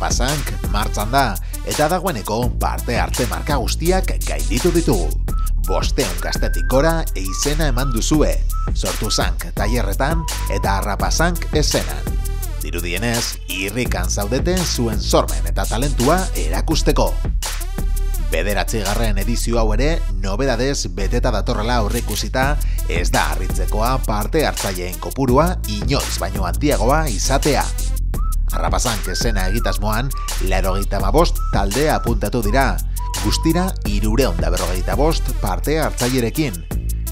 Harrapasank martxan da, eta dagoeneko parte hartze marka guztiak gainditu ditugu. 500 gaztetik gora izena eman duzue, Sortu Sank tailerretan eta Harrapasank eszenan. Dirudienez, irrikan zaudeten zuen sormen eta talentua erakusteko. 9. edizio hau ere, nobedadez beteta datorrela aurreikusita, ez da harritzekoa parte hartzaileen kopurua inoiz baino handiagoa izatea. Harrapasank esena egitasmoan, 85 talde apuntatu dira, guztira 345 parte hartzailerekin.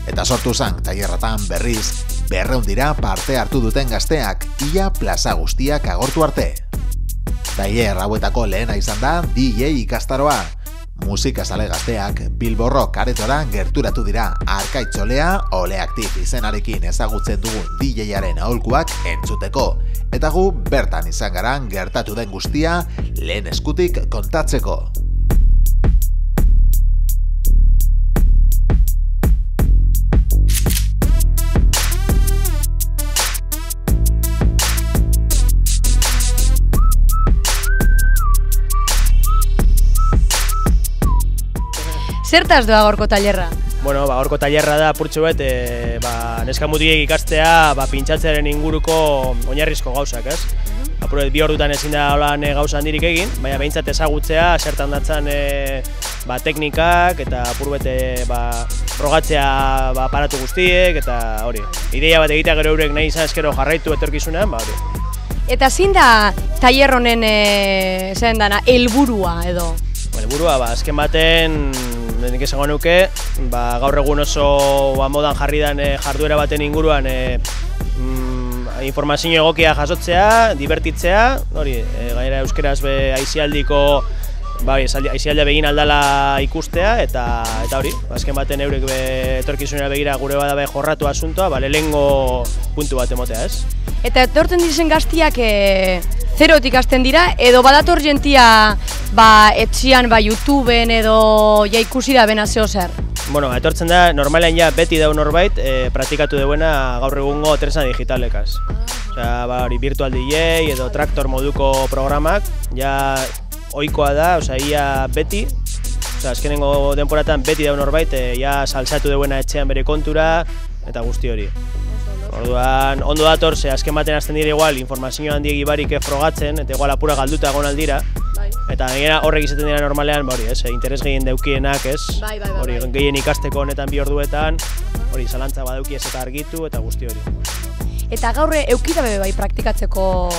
Eta Sortu Sank tailerretan berriz, 200 dira parte hartu duten gazteak, ia plaza guztiak agortu arte. Tailer hauetako lehena izan da DJ ikastaroa. Musikazale gazteak Bilborrok aretora gerturatu dira Arkaitz-Olea Oleaktif izenarekin ezagutzen dugun DJ-aren aholkuak entzuteko. Eta gu bertan izan gara gertatu den guztia lehen eskutik kontatzeko. Zertaz doa gaurko tailerra? Bueno, gaurko tailerra da apurtxo bet, neska mutilek ikastea pintsatzearen inguruko oinarrizko gauzak, ez? Apurret 2 ordutan ezin da holan gauza handirik egin, baina behintzat ezagutzea, zertan datzan teknikak eta apurbet frogatzea aparatu guztiek eta hori. Ideia bat egitea gero eurek nahi izan eskero jarraitu etorkizunean, hori. Eta zein da tailer honen helburua edo? Helburua, azken baten, nik esango nuke, gaur egun oso modan jarri den jarduera baten inguruan informazio egokia jasotzea, divertitzea, hori, gainera euskeraz aizialdiko aizialdia begin aldala ikustea, eta hori, azken baten eurek etorkizunera begira gure badabe jorratu asuntoa, lehengo puntu bat emotea, ez? Eta etortzen dizen gaztiak zerotik hasten dira, edo badator jentia etxian, YouTubeen edo ikusi da bena zeo zer? Bueno, etortzen da, normalean ja beti daun norbait praktikatu duena gaur egungo tresna digitalekaz. Osea, hori virtual DJ edo traktor moduko programak, ja ohikoa da, ia beti, azkenengo denporatan beti daun norbait, ja salsatu duena etxean bere kontura eta guzti hori. Orduan, ondo dator, azken baten hasten dira igual, informazio handiek ibarik frogatzen, eta igual apura galduta egon aldira. Eta horrek izaten dira normalean, interes gehien deukienak, hori gehien ikasteko honetan 2 orduetan, hori zalantza badauki ez eta argitu eta guzti hori. Eta gaur eukidabe praktikatzeko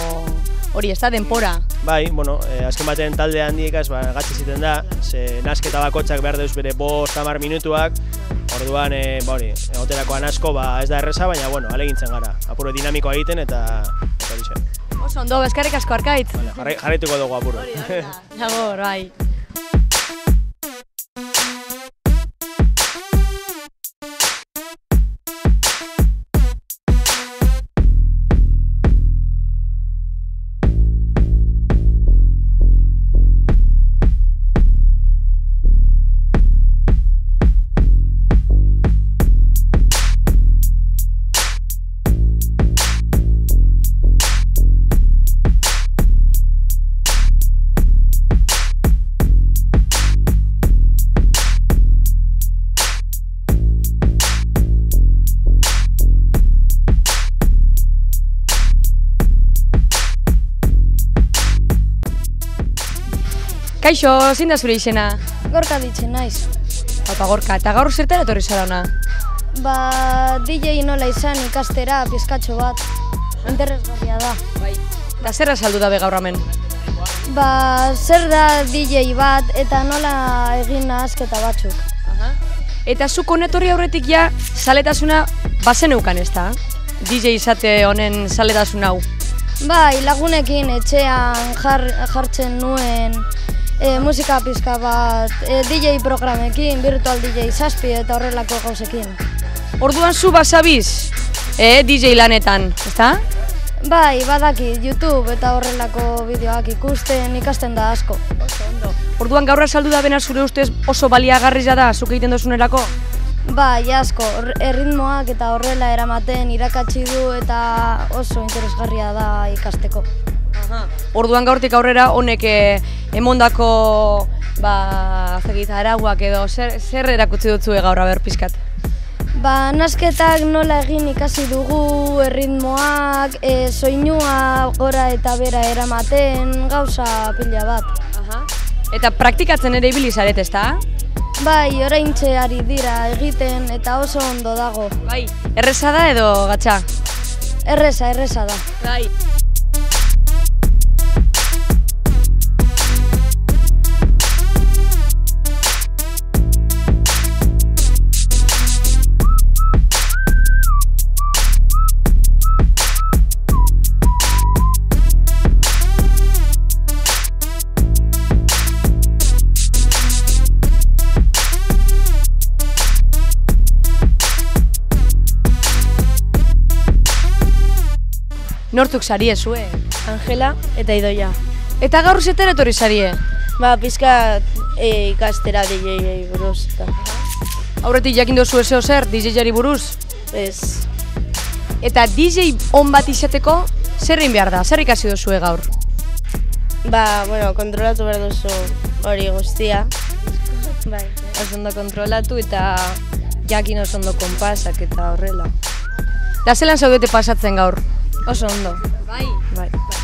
hori ez da, denpora? Bai, azken baten talde handiek gatsi ziten da, nasketa bakotxak behar deuz bere 5-10 minutuak, orduan, egoterakoan asko ez da erreza, baina, alegintzen gara. Apuro dinamikoa egiten eta hori zen. Oso ondo, eskerrik asko Arkaitz. Jarraituko dugu apuro. Jagor, bai. Kaixo, zein da zure izena? Gorka ditzen naiz. Opa Gorka, eta gaur zertara etorri zara hona? DJ nola izan ikastera, pizkatxo bat. Interesgarria da. Eta zer azaldu dabe gaur hemen? Zer da DJ bat eta nola egin nahazketa batzuk. Eta zuk honetorri aurretik ja zaletasuna bazen eukan ez da? DJ izate honen zaletasun hau? Bai, lagunekin etxean jartzen nuen musika pizka bat, DJ programekin, virtual DJ 7 eta horrelako gauzekin. Orduan zu basabiz DJ lanetan, ezta? Bai, badaki, YouTube eta horrelako bideoak ikasten da asko. Orduan gaur azaldu da bena zure ustez oso baliagarria da zuk egiten dozunerako? Bai, asko, erritmoak eta horrela eramaten irakatsi du eta oso interesgarria da ikasteko. Orduan gaurtik aurrera honek emondako arauak edo zer erakutsi dutzue gaur aber pizkat? Nasketak nola egin ikasi dugu, erritmoak, soinua gora eta bera eramaten, gauza pila bat. Eta praktikatzen ere ibili zaret, ezta? Bai, oraintxe ari dira egiten eta oso ondo dago. Bai, erreza da edo gatza? Erreza da. Bai. Nortzuk sarie zue? Angela eta Idoia. Eta gaur zetera etorri sarie? Pizkat ikastera DJ-ei buruz. Aurretik jakin dozu ezeo zer DJ-ari buruz? Ez. Eta DJ on bat izateko zer egin behar da? Zer ikasi dozue gaur? Kontrolatu behar duzu hori guztia. Bai. Oso ondo kontrolatu eta jakin oso ondo konpasak eta horrela. Da zelan zaudete pasatzen gaur? Oso ondo. Bai.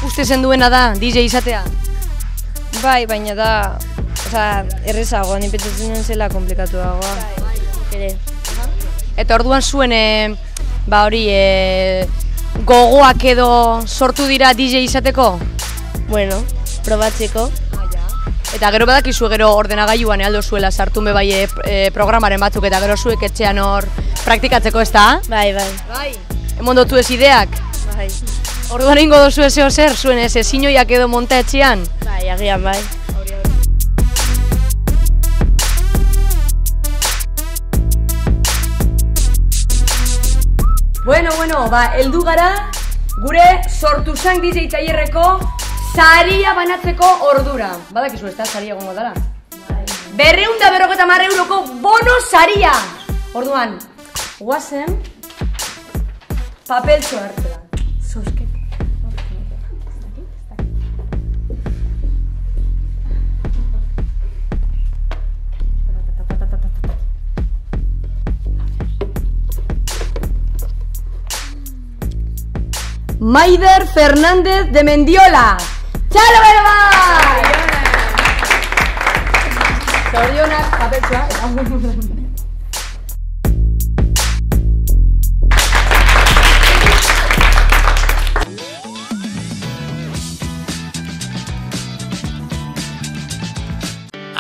Uste zen duena da, DJ izatea? Bai, baina da, errezagoa, nipetatzen nuen zela komplikatuagoa. Bai. Eta orduan zuen, gogoak edo sortu dira DJ izateko? Bueno, probatzeko. Eta gero badakizu gero ordenagailuan aldo zuela sartu be bai programaren batzuk eta gero zuek etxean hor praktikatzeko, ezta? Bai. Emondotu ez ideak? Bai. Orduan egingo dozu ezeo zer, zuen ezinoiak edo monta etxean? Bai, agian bai. Bueno, heldu gara gure sortu zan DJ tailerreko saria banatzeko ordura. Badakizu ez da saria egongo dara? 250 euroko bono saria! Orduan, guazen papeltxo hartzela. Zuzket. Maider Fernández de Mendiola. Txalo bero bai! Zorionak papeltxoa.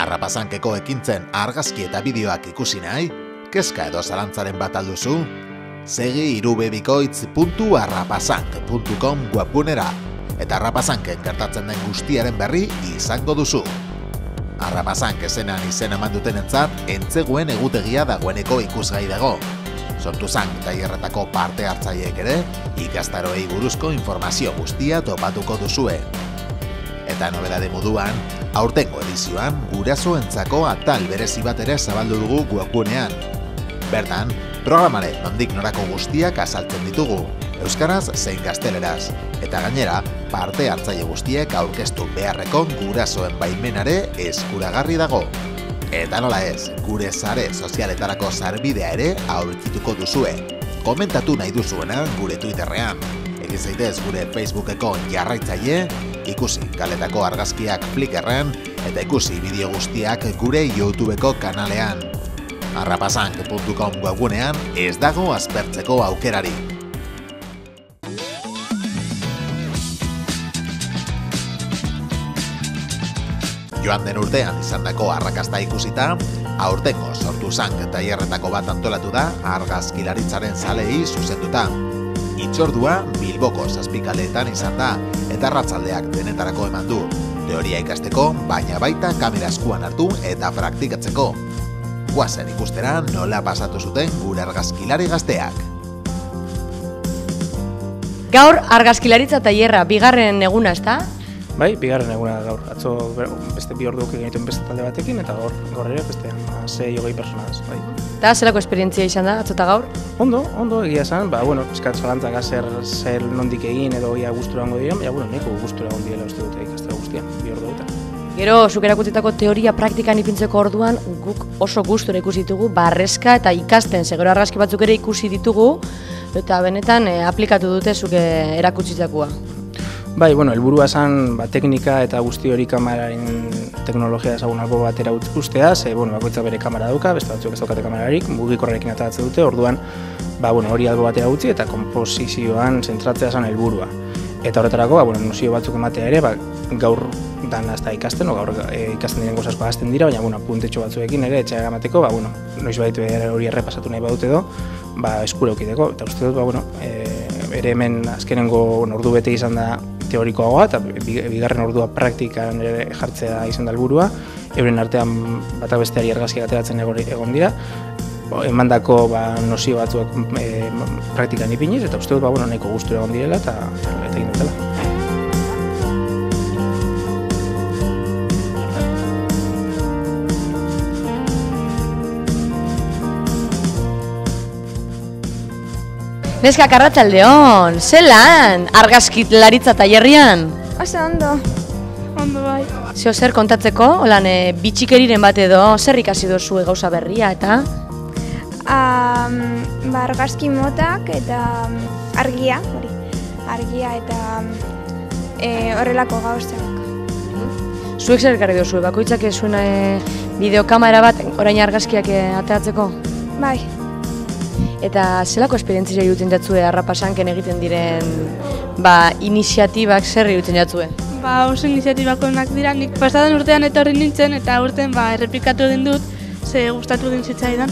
Arrapazankeko ekintzen argazki eta bideoak ikusi nahi, kezka edo zalantzaren bat alduzu, segi irubebikoitz.arrapazank.com webgunera eta Arrapazanken gertatzen den guztiaren berri izango duzu. Arrapazank ezenan izen eman dutenentzat entzeguen egutegia dagoeneko ikusgai dago. Sortuzank tailerretako parte hartzaileek ere ikastaroei buruzko informazio guztia topatuko duzue. Eta nobedade moduan, aurtengo edizioan gurasoentzako atal berezi bat ere zabaldu dugu webgunean. Bertan, programaren nondik norako guztiak azaltzen ditugu, euskaraz zein gazteleraz, eta gainera, parte hartzaile guztiek aurkeztu beharreko gurasoen baimenare eskuragarri dago. Eta nola ez, gure sare sozialetarako sarbidea ere aurkituko duzue. Komentatu nahi duzuena gure Twitterrean. Egin zaitez gure Facebookeko jarraitzaile, ikusi galetako argazkiak Flickrren eta ikusi bideo guztiak gure YouTubeko kanalean. Arrapazank.com webgunean ez dago aspertzeko aukerari. Joan den urtean izandako arrakasta ikusita, aurtengo Sortuzank tailerretako bat antolatu da argazkilaritzaren zalei zuzenduta. Itzordua Bilboko 7 kaleetan izan da eta arratsaldeak denetarako eman du. Teoria ikasteko, baina baita kamera eskuan hartu eta praktikatzeko. Guazen ikustera nola pasatu zuten gure argazkilari gazteak. Gaur argazkilaritza tailerra bigarren eguna, ezta? Bai, bigarren eguna gaur. Atzo beste 2 orduk egin dituen beste talde batekin, eta gaur ere beste 6-20 personaz. Bai. Eta zelako esperientzia izan da, atzo eta gaur? Ondo, egia esan, piskat zalantzak zer nondik egin edo ia gustura egongo diren, baina neko gustura egon direla uste dute ikastera guztian, 2 orduetan. Gero, zuk erakutsitako teoria praktikan ipintzeko orduan, guk oso gustura ikusi ditugu, barrezka eta ikasten, segero argazki batzuk ere ikusi ditugu, eta benetan aplikatu dute zuk erakutsitakoa. Bai, helburua zen teknika eta guzti hori kameraren teknologia ezagun albo batera ustea, bakoitzak bere kamera dauka, beste batzuk ez daukate kamerarik, mugikorrekin ateratzen dute, orduan hori albo batera utzi eta konposizioan zentratzea zen helburua. Eta horretarako, nozio batzuk ematea ere, gaur dan hasta ikasten, gaur ikasten diren gozasko gazten dira, baina puntetxo batzuekin ere etxea emateko, noiz baditu hori errepasatu nahi badute edo, eskura eukideko. Eta uste dut, ere hemen azkenengo ordu bete izan da teorikoagoa, eta bigarren ordua praktikan ere jartzea izan da helburua, euren artean bata besteari argazkiak ateratzen egon dira, emandako nozio batzuak praktikan ipiniz, eta uste dut nahiko gustura egon direla eta egin dutela. Neskak arratsaldeon, zelan, argazkilaritza tailerrian? Oso ondo bai. Zeo zer kontatzeko, holan bitxikeriren bat edo, zer ikasi duzue gauza berria eta? Argazki motak eta argia eta horrelako gauzak. Zuek zer ekarri duzue, bakoitzak zuen bideokamera bat orain argazkiak ateratzeko? Bai. Eta zelako esperientzia duten jatzue Arrapasanken egiten diren iniziatibak zer duten jatzue? Oso iniziatibak onak dira, nik pasadan urtean etorri nintzen eta urtean errepikatu egin dut, ze gustatu egin zitzaidan.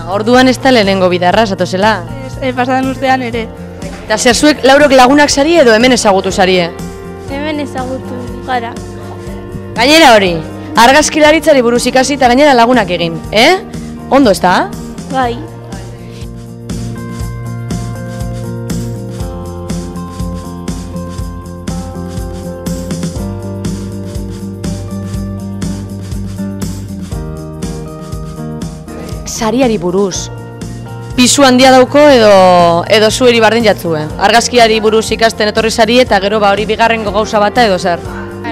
Orduan ez da lehenengo bidarra, zato zela? Pasadan urtean ere. Eta zer zuek laurok lagunak zari edo hemen ezagutu zarie? Hemen ezagutu gara. Gainera hori, argazkilaritzari buruz ikasi eta gainera lagunak egin, Ondo ez da? Bai. Sariari buruz. Pisu handia dauko edo zueri bardin jatzue. Argazkiari buruz ikasten etorri sari eta gero hori bigarrengo gauza bata edo zer?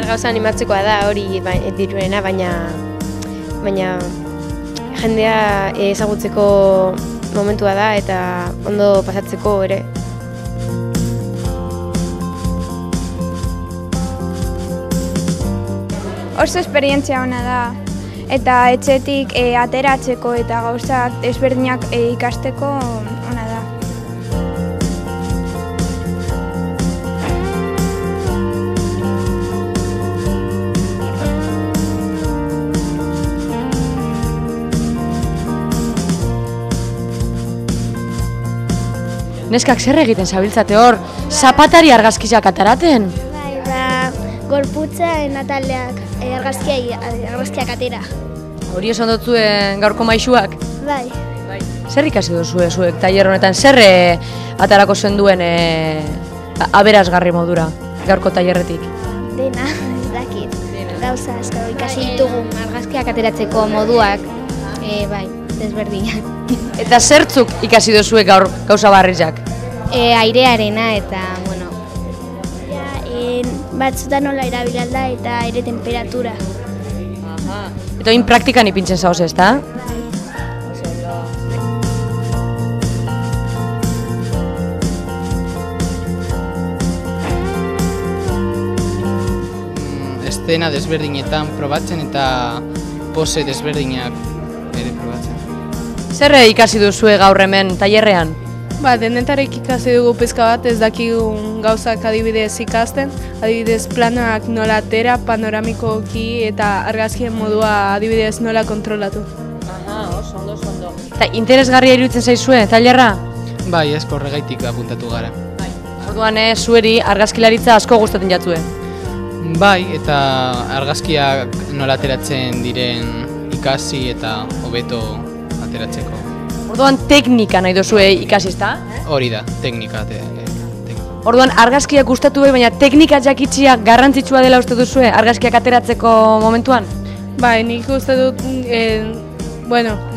Gauza animatzekoa da hori diruena, baina jendea ezagutzeko momentua da eta ondo pasatzeko ere. Oso esperientzia ona da. Eta etxetik ateratzeko eta gauzak desberdinak ikasteko ona da. Neskak zer egiten zabiltzate hor, zapatari argazkiak ataraten? Gorputza nataldeak argazkiak atera. Hori esan dutzue gaurko maisuak? Bai. Zer ikasi duzue zuek tailer honetan? Zer atarako zen duen aberasgarri modura gaurko tailerretik? Dena, ez dakit. Gauza asko ikasi ditugu argazkiak ateratzeko moduak, bai, desberdinak. Eta zertzuk ikasi duzue gaur gauza barrizak? Airearena eta, batzutan nola erabilalda eta aire temperatura. Eta oin praktikan ipintzen zauz ez, da? Estena desberdinetan probatzen eta pose desberdinak ere probatzen. Zer ikasi duzue gaur hemen tailerrean? Denetarek ikasi dugu pizka bat, ez dakigun gauzak adibidez ikasten, adibidez planoak nola atera, panoramikoki eta argazkien modua adibidez nola kontrolatu. Oso. Eta interesgarria iruditzen zaizue, tailerra? Bai, ez horregaitik apuntatu gara. Orduan zueri argazkilaritza asko gustatzen jatzue? Bai, eta argazkiak nola ateratzen diren ikasi eta hobeto ateratzeko. Orduan teknika nahi duzue ikasi, ezta? Hori da, teknika. Orduan, argazkiak gustatu baina teknika jakitsia garrantzitsua dela uste duzue, argazkiak ateratzeko momentuan? Bai, nik uste dut,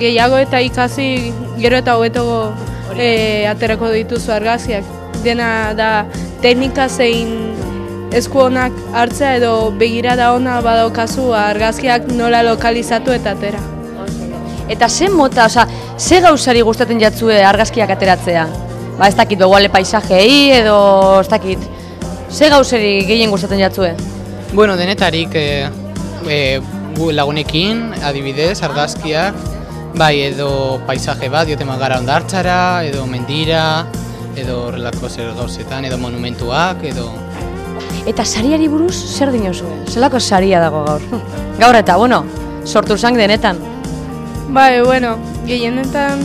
gehiago eta ikasi gero eta hobeto aterako dituzu argazkiak. Dena da teknika zein esku onak hartzea edo begirada ona badaukazu argazkiak nola lokalizatu eta atera. Eta ze mota, ze gauzari gustatzen jatzue argazkiak ateratzea? Ba, ez dakit, beguale paisajei edo ez dakit, ze gauzari gehien gustatzen jatzue? Bueno, denetarik lagunekin, adibidez, argazkiak, bai, edo paisaje bat, dioten gara hondartzara, edo mendira, edo horrelako zer gauzetan, edo monumentuak, edo... Eta sariari buruz, zer dinozue? Zelako saria dago gaur? Gaur eta, sortu zank denetan. Bai, gehienetan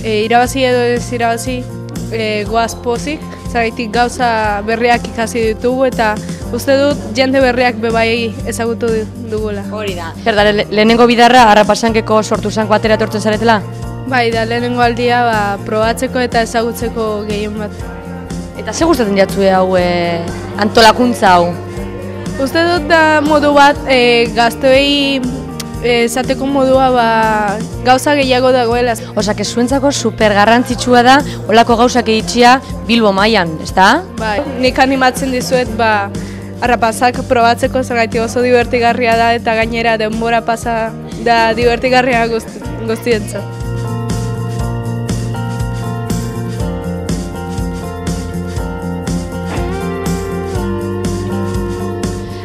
irabazi edo ez irabazi goaz pozik, zagaitik gauza berriak ikasi ditugu eta uste dut jende berriak bebai ezagutu dugula. Hori da. Zer da, lehenengo bidarra Harrapasankeko sortu zanko atera etortzen zaretela? Bai, da lehenengo aldia probatzeko eta ezagutzeko gehien bat. Eta ze gustatzen jatzue hau antolakuntza hau? Uste dut da modu bat gazteei esateko modua gauza gehiago dagoela. Osa, que zuentzako super garrantzitsua da holako gauzak egitxia Bilbo mailan, ezta? Bai, nik animatzen dizuet Harrapasak probatzeko zergatik oso divertigarria da eta gainera denbora pasa da divertigarria guztientzat.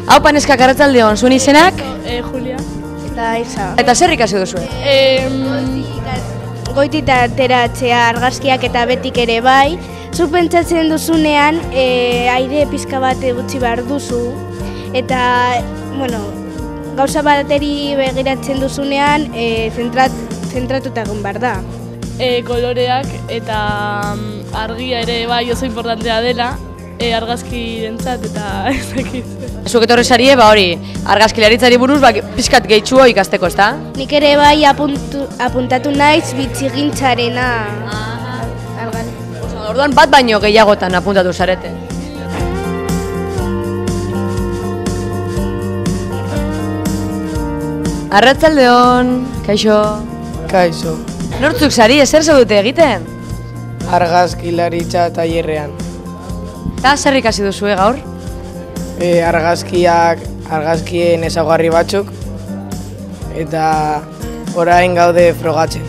Hau paneskak arratzaldeon, zuen izenak? Julia. Eta Isa. Eta zer ikasi duzu? Goitik ateratzea argazkiak eta betik ere bai. Zu pentsatzen duzunean aire pizka bat gutxi behar duzu. Eta, gauza bateri begiratzen duzunean zentratuta egon behar da. Koloreak eta argia ere bai oso importantea dela. Argazkirentzat eta ez dakit. Zuk etorri sarie, argazkilaritzari buruz pizkat gehitxuo ikasteko, ezta? Nik ere bai apuntatu naiz bitxigintzarena. Orduan bat baino gehiagotan apuntatu zarete. Arratzaldeon, kaixo. Kaixo. Nortzuk sari, zer zaudute egiten? Argazkilaritza tailerrean. Eta zer ikasi duzue gaur? Argazkien ezaugarri batzuk eta orain gaude frogatzen.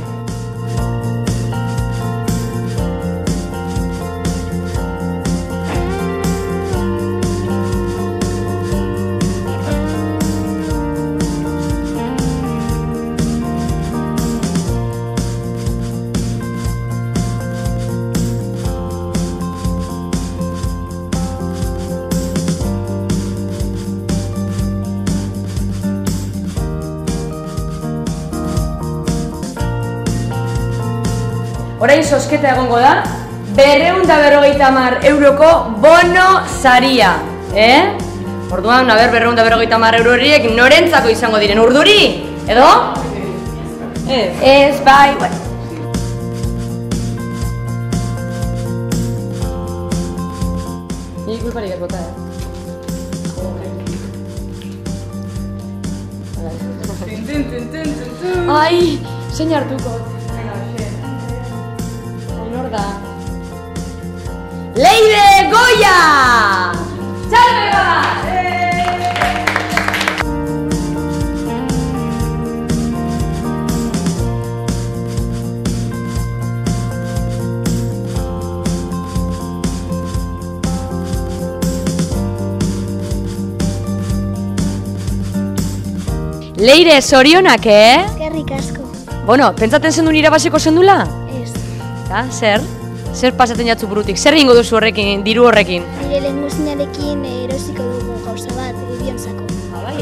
Orain sosketa egongo da, 250 euroko bono saria. Orduan, 250 euro horiek norentzako izango diren, urduri? Edo? Ez, bai, Nik kulparik ez bota, Ai, zein hartuko. Da. Leire Goya! Txalme bat! Leire, zorionak, Eskerrik asko. Pentsaten zendun irabaziko zendula? Eta, zer? Zer pasaten jatzu burutik? Zer egingo duzu horrekin, diru horrekin? Nire lehenguzinarekin erosiko dugu gauza bat, bionzako. Bai,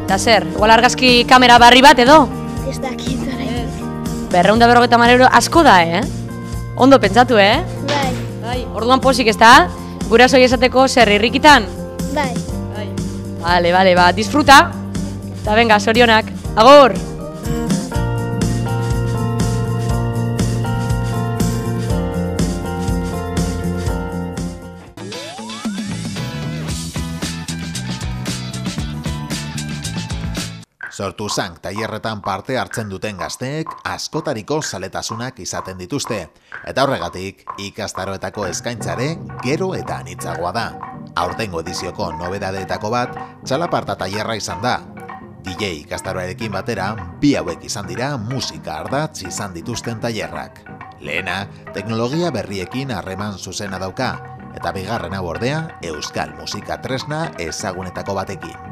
Eta zer? Igual argazki kamera barri bat edo? Ez dakit, horretik. 250 euro asko da, Ondo pentsatu, Bai. Orduan posik ez da? Gurasoi esateko zer irrikitan? Bai. Bale, disfruta. Eta venga, zorionak. Agur! Sortu zank tailerretan parte hartzen duten gazteek askotariko zaletasunak izaten dituzte, eta horregatik ikastaroetako eskaintzare gero eta anitzagoa da. Aurtengo edizioko nobedadeetako bat txalaparta tailerra izan da. DJ ikastaroarekin batera, bi hauek izan dira musika ardatz izan dituzten tailerrak. Lehena, teknologia berriekin harreman zuzena dauka, eta bigarren hau ordea, euskal musika tresna ezagunetako batekin.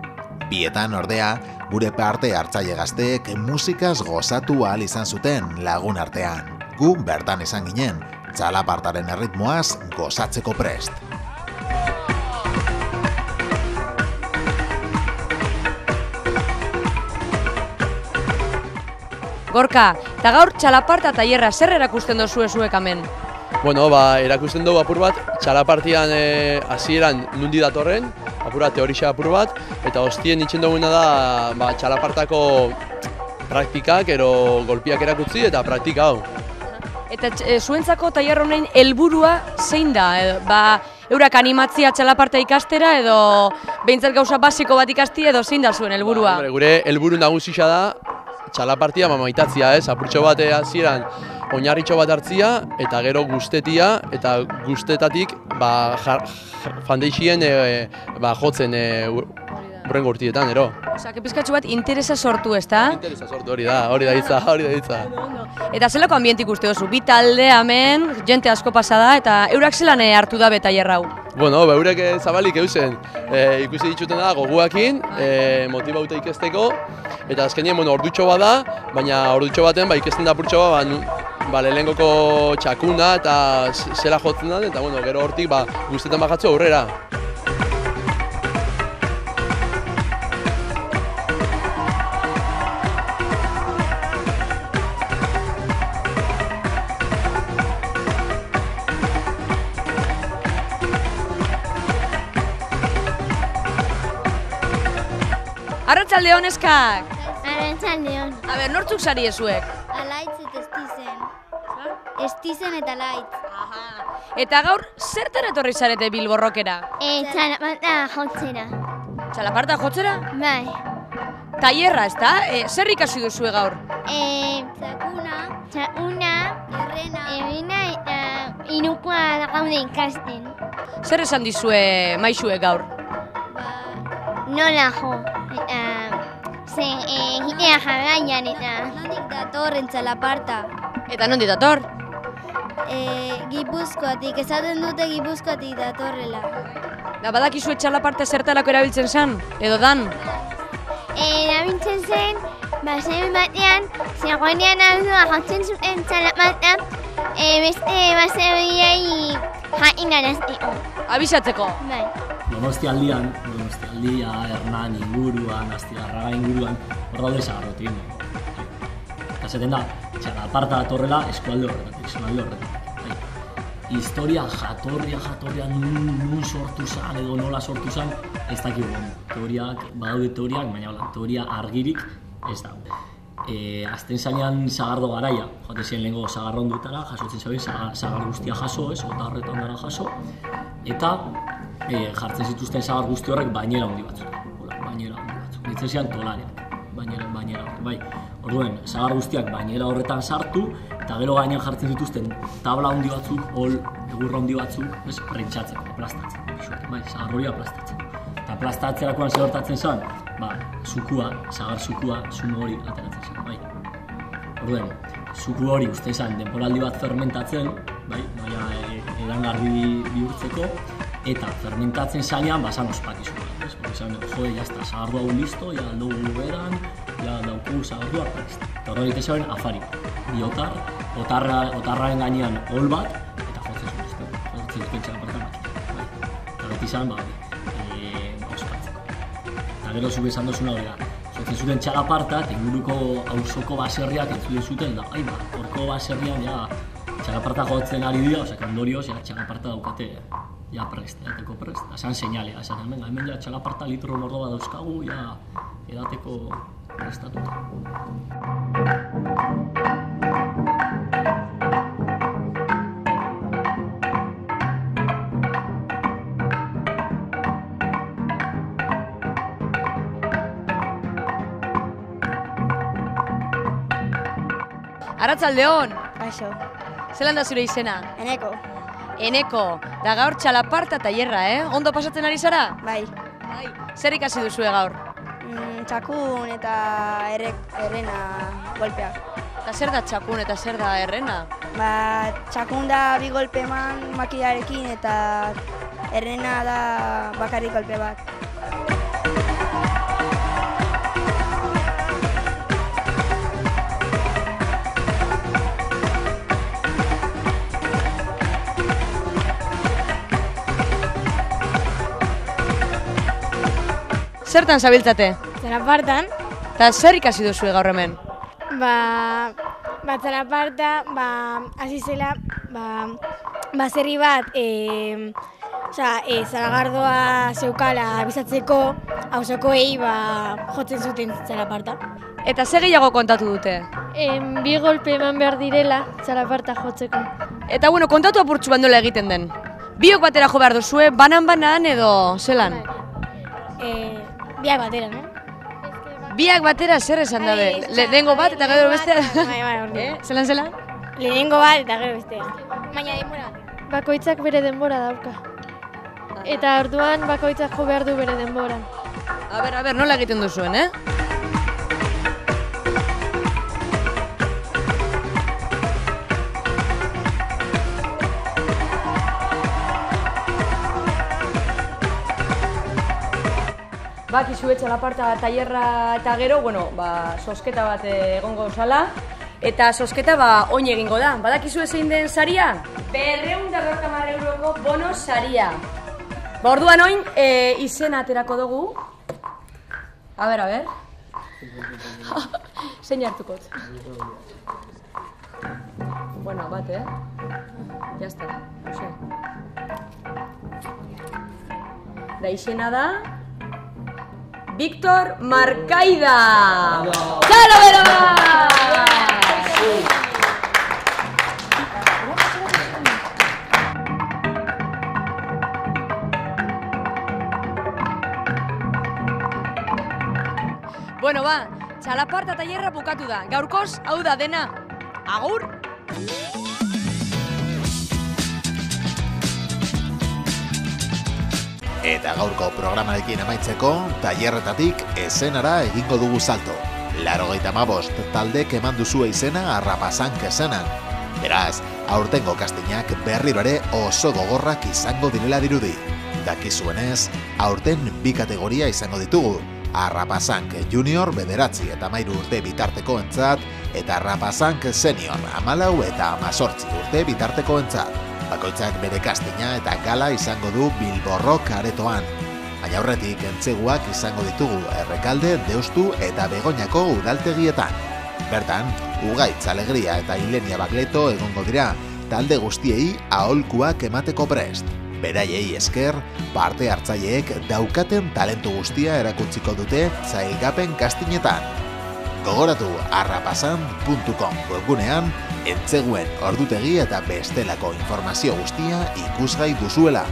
Bietan ordea, gure parte hartzaile gazteek musikaz gozatu ahal izan zuten lagun artean. Gu bertan izan ginen, txalapartaren erritmoaz gozatzeko prest. Gorka, eta gaur txalaparta tailerra zer erakusten dozue zuek hemen? Bueno, erakusten dugu apur bat, txalapartian hasieran nundi datorren, apur bat teorixa apur bat, eta hostien itxen duguna da txalapartako praktikak, ero golpiak erakutzi eta praktika hau. Eta zuentzako tailer honen helburua zein da? Eurak animatzia txalaparta ikastera edo behintzat gauza basiko bat ikasti edo zein da zuen helburua? Gure helburu nagusia da txalapartia maitatzia, apurtxo bat hasieran oinarritxo bat hartzia, eta gero guztetia, eta guztetatik fandeixien jotzen urrengo urtietan, ero. Osa, pizkatxo bat interesa sortu, ez da? Interesa sortu, hori da hitza. Eta zelako ambientik uste duzu? Bi talde hemen, jente asko pasada, eta eurak zelan hartu da tailer hau? Bueno, eurek zabalik eusen, ikusi dituten da goguakin, motibauta ikesteko, eta azkenien ordutxo bat da, baina ordutxo baten ikesten da apurtxo bat, lehenengoko txakuna eta zela jotzen da, eta gero hortik guztetan bajatzu aurrera. Arratsaldeon eskak! Arratsaldeon. Nortzuk sari ezuek? Alaitz eta Estizen. Estizen eta Alaitz. Eta gaur, zertan etorri zarete Bilborrokera? Txalaparta jotzera. Txalaparta jotzera? Bai. Tailerra, ez da? Zer ikasi duzue gaur? Txakuna, errena eta inukoa gaude ikasten. Zer esan dizue maisuek gaur? Nola jo. Gitea jarraian eta... Nondik datorren txalaparta. Eta nondik dator? Gipuzkoatik, esaten dute Gipuzkoatik datorrela. Da badakizue txalaparta zertarako erabiltzen zen? Edo dan? Erabiltzen zen, basen batean, zegoenean aldua jotzen zuten txalaparta, beste baserriei jain garazteko. Abisatzeko? Bai. Donostialdia, Hernan inguruan, Astigarraga inguruan, hor daude sagarrotik. Eta zaten da, txalaparta datorrela eskualde horretatik. Historia jatorria nun sortu zen edo nola sortu zen, ez dakigu. Badaude teoriak, baina teoria argirik ez dago. Azten zanean sagardo garaia, joate ziren lehenko sagarron dutara, jasotzen zabein sagar guztia jaso, eta horretan dara jaso, eta jartzen zituzten sagar guzti horrek bainera handi batzuk. Ditzen ziren tolareak, bainera horrek, bai. Orduen, sagar guztiak bainera horretan sartu, eta gero gainean jartzen zituzten tabla handi batzuk, egurra handi batzuk, prentsatzeko, aplastatzen. Sagar hori aplastatzen. Eta aplastatzerakoan zer hortatzen zen, sagar zukua, zumo hori ateratzen zen, bai. Orduen, zuku hori uste zen denporaldi bat fermentatzen, bai, edangarri bihurtzeko, eta fermentatzen zanean basan ospakizuna. Jode, jazta, sagardu hau listo, ja aldugu beran, ja dauku sagardua prest. Eta horre egite zeben afari. Bi otarraren gainean hol bat, eta jotzen zuten txalaparta makia. Eta beti zan, ospatzeko. Eta gero zube esan dozuna hori da. Jotzen zuten txalaparta, inguruko auzoko baserriak entzuden zuten, da, horko baserrian, txalaparta jotzen ari dira, ondorioz, txalaparta daukate, prest, edateko prest. Esan seinalea, hemen txalaparta litro mordo bat dauzkagu, edateko prestatuta. Arratzaldeon! Kaixo. Zelan da zure izena? Eneko. Eneko, da gaur txalaparta tailerra, Ondo pasatzen ari zara? Bai. Zer ikasi duzue gaur? Txakun eta errena golpeak. Eta zer da txakun eta zer da errena? Txakun da bi golpe eman makilarekin eta errena da bakarrik golpe bat. Zertan zabiltzate? Txalapartan. Eta zer ikasi duzue gaur hemen? Txalaparta, hasi zela, zerri bat, zaragardoa zeukala abizatzeko, auzokoei jotzen zuten txalaparta. Eta zer gehiago kontatu dute? Bi golpe eman behar direla txalaparta jotzeko. Eta kontatu apurtxu bat nola egiten den? Biok batera jo behar duzue, banan edo zelan? Biak batera, no? Biak batera zer esan dabe? Lehenengo bat eta gero bestea? Zelan? Lehenengo bat eta gero bestea. Baina denbora. Bakoitzak bere denbora dauka. Eta orduan bakoitzak jo behar du bere denbora. Aber, nola egiten duzuen, Bakizue txalaparta tailerra eta gero, sosketa bat egongo zala. Eta sosketa oin egingo da. Badakizue zein den saria? 250 euroko bono saria. Orduan oin izena aterako dugu. A ber. Zein hartukot? Bat, Ya está. Da izena da... Víctor Marcaida! ¡Txalo bero! Txalaparta tailerra bukatu da. Gaurkoz, hau da dena. Agur! Eta gaurko programarekin amaitzeko, tailerretatik esenara egingo dugu salto. 85 taldek eman duzue izena Arrapasank esenan. Beraz, aurtengo kastinak berriro ere oso gogorrak izango direla dirudi. Dakizuenez, aurten 2 kategoria izango ditugu. Arrapasank Junior 9 eta 13 urte bitarteko entzat, eta Arrapasank Senior 14 eta 18 urte bitarteko entzat. Bakoitzak bere kastina eta gala izango du Bilborrok aretoan. Baina aurretik entzeguak izango ditugu Errekalde, Deustu eta Begoñako udaltegietan. Bertan, Ugaitz Alegria eta Ilenia Bakleto egongo dira, talde guztiei aholkuak emateko prest. Beraiei esker, parte hartzaileek daukaten talentu guztia erakutsiko dute zailgapen kastinetan. Gogoratu arrapasan.com webgunean entzeguen ordutegi eta bestelako informazio guztia ikusgai duzuela.